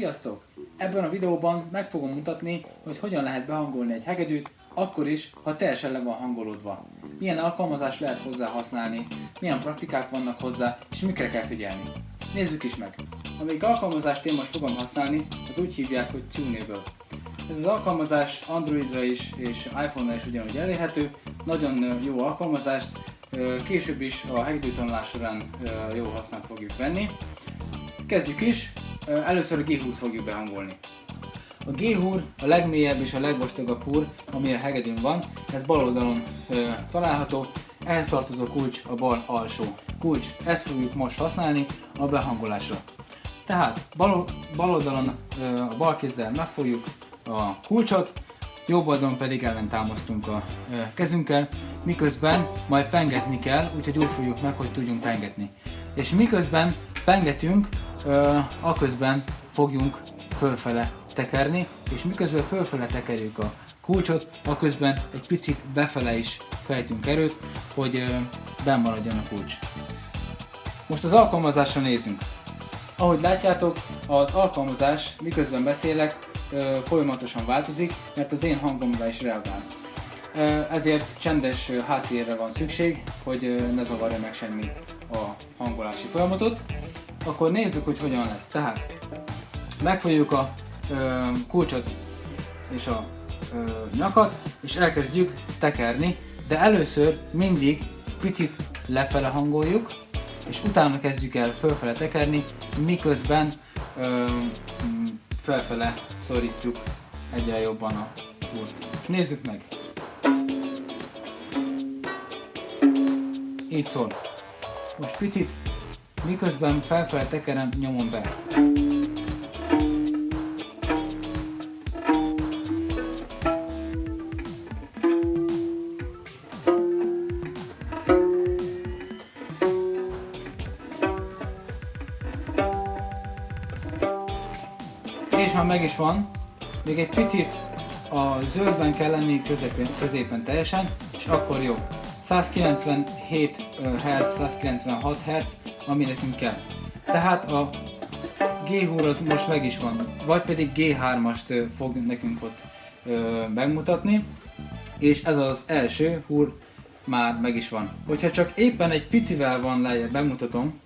Sziasztok! Ebben a videóban meg fogom mutatni, hogy hogyan lehet behangolni egy hegedűt, akkor is, ha teljesen le van hangolódva. Milyen alkalmazást lehet hozzá használni, milyen praktikák vannak hozzá, és mikre kell figyelni. Nézzük is meg! Amelyik alkalmazást én most fogom használni, az úgy hívják, hogy Tunable. Ez az alkalmazás Androidra is és iPhone-ra is ugyanúgy elérhető, nagyon jó alkalmazást, később is a hegedűtanulás során jó hasznát fogjuk venni. Kezdjük is! Először a G-húrt fogjuk behangolni. A G-húr a legmélyebb és a legvastagabb húr, ami a hegedűn van, ez bal oldalon található, ehhez tartozó kulcs a bal alsó kulcs. Ezt fogjuk most használni a behangolásra. Tehát bal oldalon a bal kézzel megfogjuk a kulcsot, jobb oldalon pedig ellentámasztunk a kezünkkel, miközben majd pengetni kell, úgyhogy úgy fogjuk meg, hogy tudjunk pengetni. És miközben pengetünk, aközben fogjunk fölfele tekerni, és miközben fölfele tekerjük a kulcsot, aközben egy picit befele is fejtünk erőt, hogy benn maradjon a kulcs. Most az alkalmazásra nézzünk. Ahogy látjátok, az alkalmazás, miközben beszélek, folyamatosan változik, mert az én hangomra is reagál. Ezért csendes háttérre van szükség, hogy ne zavarja meg semmi a hangolási folyamatot. Akkor nézzük, hogy hogyan lesz. Tehát megfogjuk a kulcsot és a nyakat, és elkezdjük tekerni, de először mindig picit lefele hangoljuk, és utána kezdjük el fölfele tekerni, miközben felfele szorítjuk egyre jobban a húrt. És nézzük meg! Így szól. Most picit, miközben felfele tekerem, nyomom be. És már meg is van, még egy picit a zöldben kell lenni középen teljesen, és akkor jó. 197 Hz, 196 Hz, ami nekünk kell. Tehát a G-húr most meg is van, vagy pedig G3-ast fog nekünk ott megmutatni, és ez az első húr már meg is van. Hogyha csak éppen egy picivel van lejjebb, bemutatom.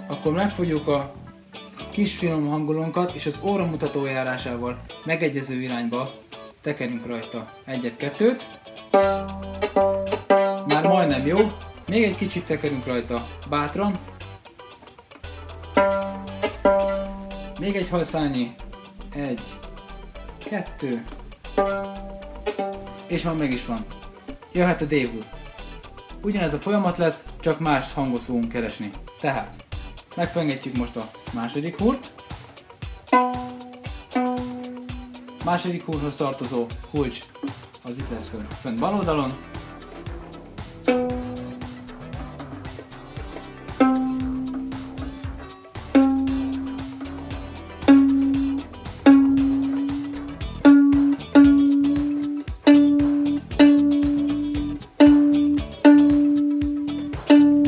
Akkor megfogjuk a kis finom hangolónkat, és az óramutató járásával megegyező irányba tekerünk rajta egyet-kettőt. Már majdnem jó. Még egy kicsit tekerünk rajta bátran. Még egy hajszálnyi. Egy, kettő. És már meg is van. Jöhet a D-húr. Ugyanez a folyamat lesz, csak más hangot fogunk keresni. Tehát megpengetjük most a második húrt. Második húrhoz tartozó kulcs az itt lesz fönt bal oldalon.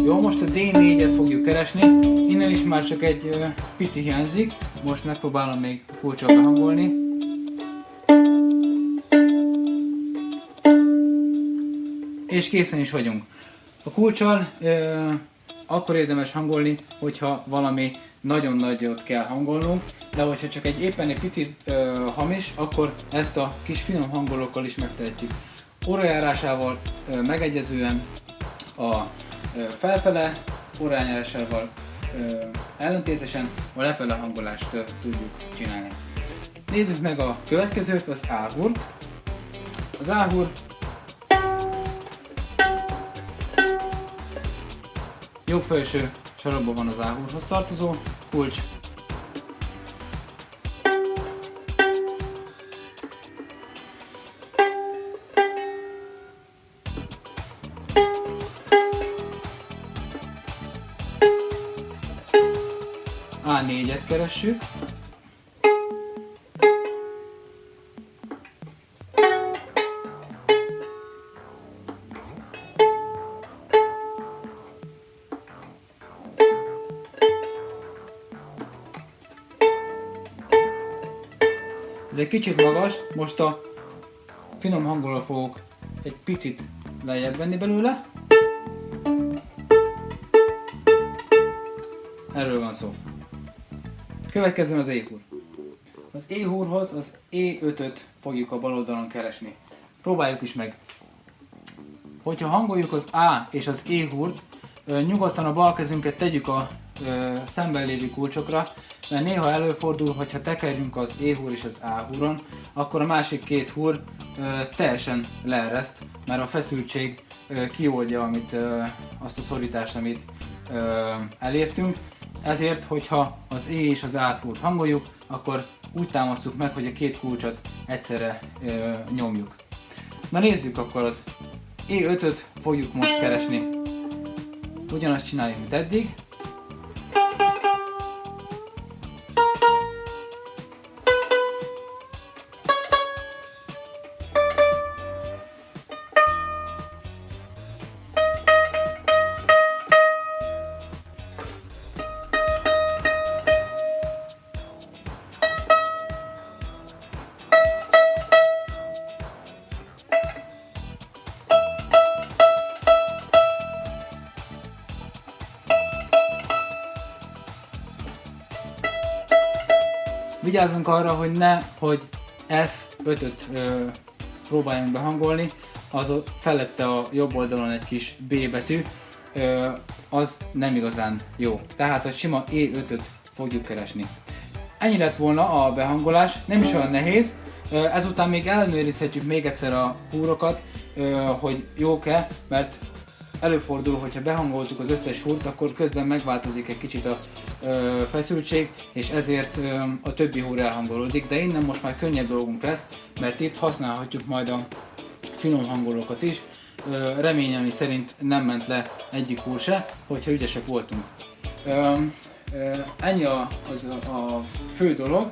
Jó, most a D4-et fogjuk keresni, innen is már csak egy pici hiányzik, most megpróbálom még kulccsal behangolni. És készen is vagyunk. A kulccsal akkor érdemes hangolni, hogyha valami nagyon nagyot kell hangolnunk, de hogyha csak éppen egy picit hamis, akkor ezt a kis finom hangolókkal is megtehetjük. Órajárásával megegyezően a felfele, órajárásával ellentétesen a lefele hangolást tudjuk csinálni. Nézzük meg a következőt, az A-húrt. Az A-húr jobb felső sarokban van az A-húrhoz tartozó kulcs. A4-et keressük. egy kicsit magas, most a finom hangolóra fogok egy picit lejjebb venni belőle. Erről van szó. Következzen az E-húr. Az E-húrhoz az E5-öt fogjuk a bal oldalon keresni. Próbáljuk is meg. Hogyha hangoljuk az A és az E-húrt, nyugodtan a bal kezünket tegyük a szemben lévő kulcsokra, mert néha előfordul, hogyha tekerjünk az E-húr és az A-húron, akkor a másik két húr teljesen leereszt, mert a feszültség kioldja azt a szorítást, amit elértünk. Ezért, hogyha az E és az A húrt hangoljuk, akkor úgy támasztjuk meg, hogy a két kulcsot egyszerre nyomjuk. Na nézzük, akkor az E5-öt fogjuk most keresni. Ugyanazt csináljuk, mint eddig. Vigyázzunk arra, hogy S5-öt próbáljunk behangolni, az felette a jobb oldalon egy kis B betű, az nem igazán jó. Tehát a sima E5-öt fogjuk keresni. Ennyi lett volna a behangolás, nem is olyan nehéz. Ezután még ellenőrizhetjük még egyszer a húrokat, hogy jók-e, mert előfordul, hogyha behangoltuk az összes húrt, akkor közben megváltozik egy kicsit a feszültség, és ezért a többi húr elhangolódik, de innen most már könnyebb dolgunk lesz, mert itt használhatjuk majd a finom hangolókat is. Reményem szerint nem ment le egyik húr se, hogyha ügyesek voltunk. Ennyi a fő dolog.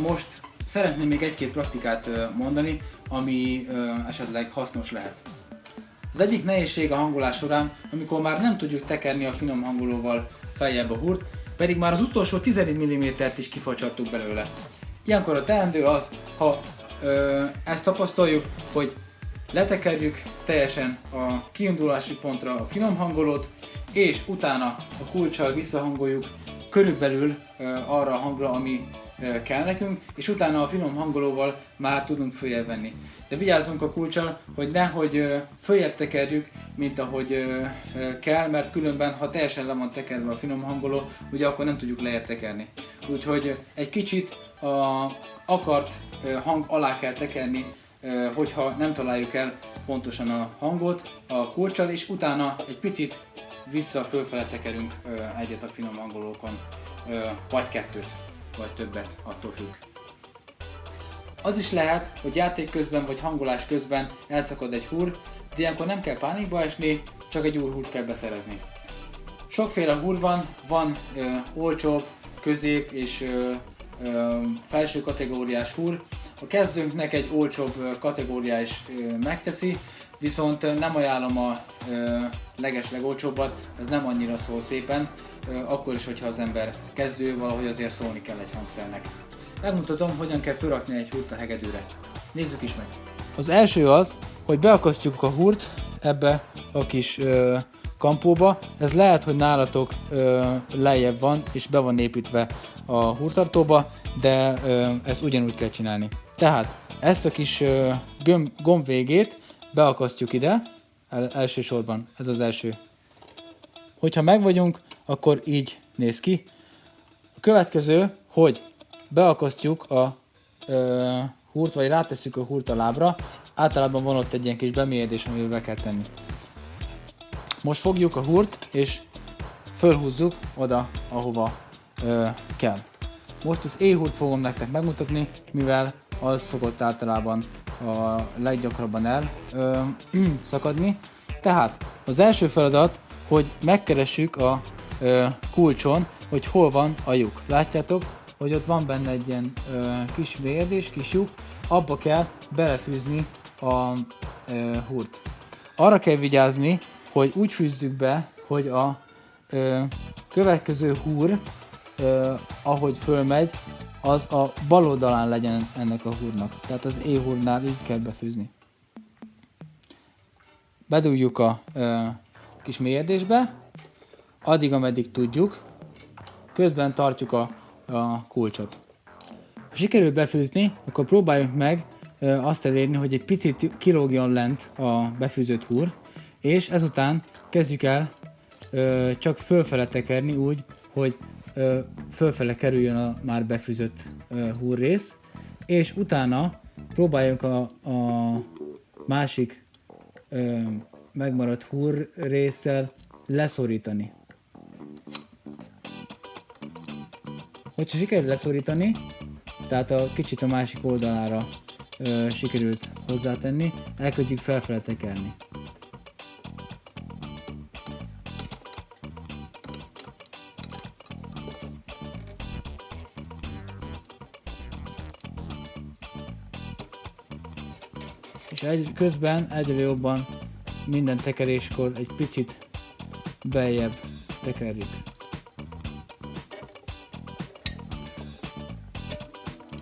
Most szeretném még egy-két praktikát mondani, ami esetleg hasznos lehet. Az egyik nehézség a hangolás során, amikor már nem tudjuk tekerni a finom hangolóval feljebb a húrt, pedig már az utolsó 10 mm-t is kifacsartuk belőle. Ilyenkor a teendő az, ha ezt tapasztaljuk, hogy letekerjük teljesen a kiindulási pontra a finom hangolót, és utána a kulccsal visszahangoljuk körülbelül arra a hangra, ami kell nekünk, és utána a finom hangolóval már tudunk följebb venni. De vigyázzunk a kulccsal, hogy nehogy följebb tekerjük, mint ahogy kell, mert különben, ha teljesen le van tekerve a finom hangoló, ugye akkor nem tudjuk lejjebb tekerni. Úgyhogy egy kicsit a akart hang alá kell tekerni, hogyha nem találjuk el pontosan a hangot a kulccsal, és utána egy picit vissza fölfele tekerünk egyet a finom hangolókon, vagy kettőt, vagy többet, attól függ. Az is lehet, hogy játék közben vagy hangolás közben elszakad egy húr, de ilyenkor nem kell pánikba esni, csak egy új húrt kell beszerezni. Sokféle húr van olcsóbb, közép és felső kategóriás húr. A kezdőnknek egy olcsóbb kategóriá is megteszi, viszont nem ajánlom a legeslegolcsóbbat, ez nem annyira szól szépen, akkor is, hogyha az ember kezdő, valahogy azért szólni kell egy hangszernek. Megmutatom, hogyan kell fölrakni egy húrt a hegedűre. Nézzük is meg! Az első az, hogy beakasztjuk a húrt ebbe a kis kampóba. Ez lehet, hogy nálatok lejjebb van és be van építve a húrtartóba, de ezt ugyanúgy kell csinálni. Tehát ezt a kis gomb végét beakasztjuk ide, elsősorban ez az első. Hogyha meg vagyunk, akkor így néz ki. A következő, hogy beakasztjuk a húrt, vagy rátesszük a húrt a lábra. Általában van ott egy ilyen kis bemélyedés, amivel be kell tenni. Most fogjuk a húrt, és fölhúzzuk oda, ahova kell. Most az E-húrt fogom nektek megmutatni, mivel az szokott általában a leggyakrabban szakadni. Tehát az első feladat, hogy megkeressük a kulcson, hogy hol van a lyuk. Látjátok, hogy ott van benne egy ilyen kis mélyedés, kis lyuk, abba kell belefűzni a húrt. Arra kell vigyázni, hogy úgy fűzzük be, hogy a következő húr, ahogy fölmegy, az a bal oldalán legyen ennek a húrnak. Tehát az E-húrnál így kell befűzni. Bedugjuk a kis mélyedésbe, addig, ameddig tudjuk, közben tartjuk a kulcsot. Ha sikerül befűzni, akkor próbáljuk meg azt elérni, hogy egy picit kilógjon lent a befűzött húr, és ezután kezdjük el csak fölfele tekerni úgy, hogy fölfele kerüljön a már befűzött húrrész, és utána próbáljunk a másik megmaradt húrrésszel leszorítani. Hogyha sikerül leszorítani, tehát a kicsit a másik oldalára sikerült hozzátenni, elkezdjük felfele tekerni. És közben egyre jobban minden tekeréskor egy picit beljebb tekerjük.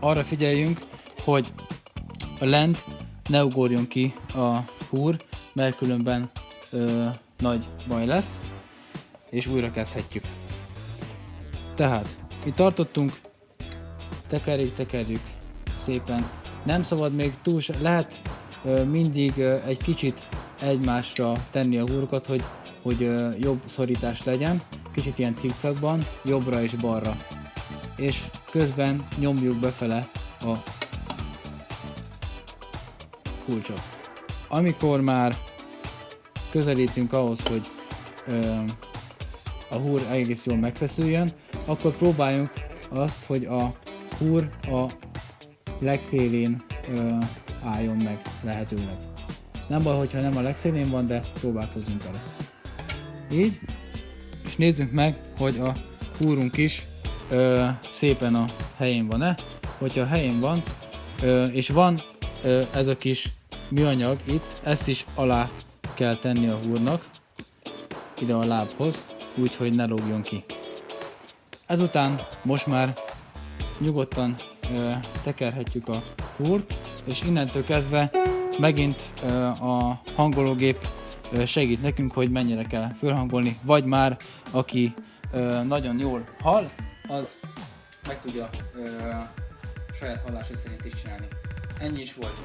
Arra figyeljünk, hogy a lent ne ugorjon ki a húr, mert különben nagy baj lesz, és újra kezdhetjük. Tehát itt tartottunk, tekerjük szépen. Nem szabad még lehet mindig egy kicsit egymásra tenni a húrokat, hogy jobb szorítás legyen, kicsit ilyen cikcakban, jobbra és balra. És közben nyomjuk befele a kulcsot. Amikor már közelítünk ahhoz, hogy a húr egész jól megfeszüljön, akkor próbáljunk azt, hogy a húr a legszélén álljon meg lehetőleg. Nem baj, hogyha nem a legszélén van, de próbálkozzunk vele. Így, és nézzük meg, hogy a húrunk is szépen a helyén van-e. Hogyha a helyén van, és van ez a kis műanyag itt, ezt is alá kell tenni a húrnak, ide a lábhoz, úgyhogy ne lógjon ki. Ezután most már nyugodtan tekerhetjük a húrt, és innentől kezdve megint a hangológép segít nekünk, hogy mennyire kell fölhangolni, vagy már aki nagyon jól hall, az meg tudja saját hallása szerint is csinálni. Ennyi is volt.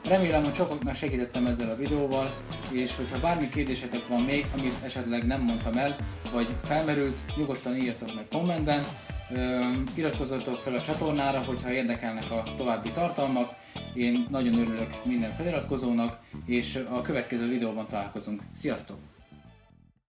Remélem, hogy sokaknak segítettem ezzel a videóval, és hogyha bármi kérdésetek van még, amit esetleg nem mondtam el, vagy felmerült, nyugodtan írjatok meg kommentben. Iratkozzatok fel a csatornára, hogyha érdekelnek a további tartalmak. Én nagyon örülök minden feliratkozónak, és a következő videóban találkozunk. Sziasztok!